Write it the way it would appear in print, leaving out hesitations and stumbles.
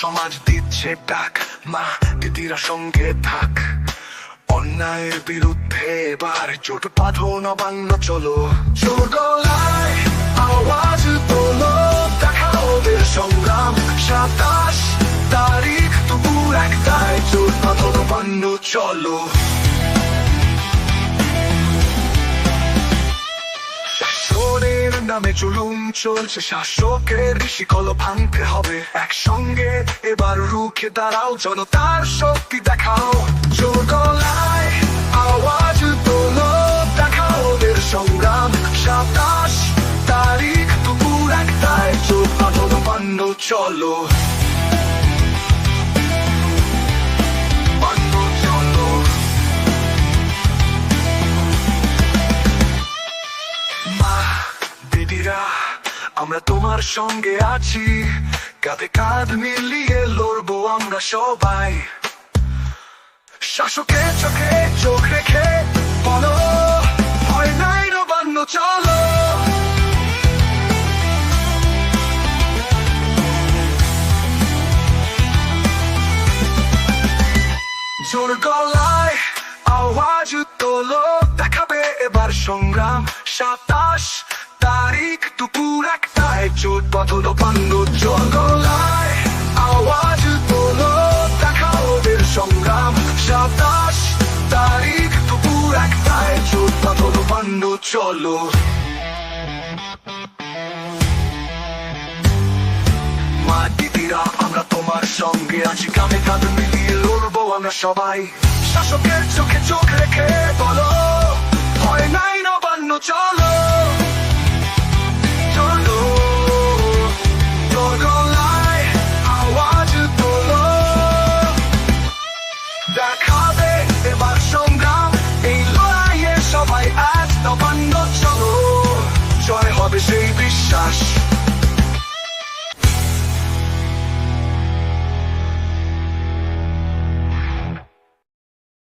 সমাজ দিচ্ছে ডাক, মা দিদিরা সঙ্গে থাক। অন্যায়ের বিরুদ্ধে এবার জোট বাঁধো, নবান্ন চলো। জোর গলায় আওয়াজ তোলো, দেখা ওদের সংগ্রাম। 27 তারিখ দুপুর 1টায় জোট বাঁধো, নবান্ন চলো। শাসনের নামে জুলুম চলছে, শাসকের শিকল ভাঙতে হবে। একসঙ্গে এবার রুখে দাঁড়াও, জনতার শক্তি দেখাও। জোর গলায় আওয়াজ তোলো, দেখা ওদের সংগ্রাম। 27 তারিখ দুপুর 1টায় জোট বাঁধো, নবান্ন চলো। দিদিরা আমরা তোমার সঙ্গে আছি, কাঁধে কাঁধ মিলিয়ে লড়বো আমরা সবাই। শাসকের চোখে চোখ রেখে বলো, ভয় নাই, নবান্ন চলো। জোর গলায় আওয়াজ তোলো, দেখাবে এবার সংগ্রাম। 27 তারিখ দুপুর 1টায় জোট বাঁধো, নবান্ন। জোর গলায় আওয়াজ তোলো, দেখা ওদের সংগ্রাম। 27 তারিখ দুপুর 1টায় জোট বাঁধো, নবান্ন চলো। মা দিদিরা আমরা তোমার সঙ্গে আছি, কাঁধে কাঁধ মিলিয়ে লড়বো আমরা সবাই। শাসকের চোখে চোখ রেখে বলো, ভয় নাই, নবান্ন চলো।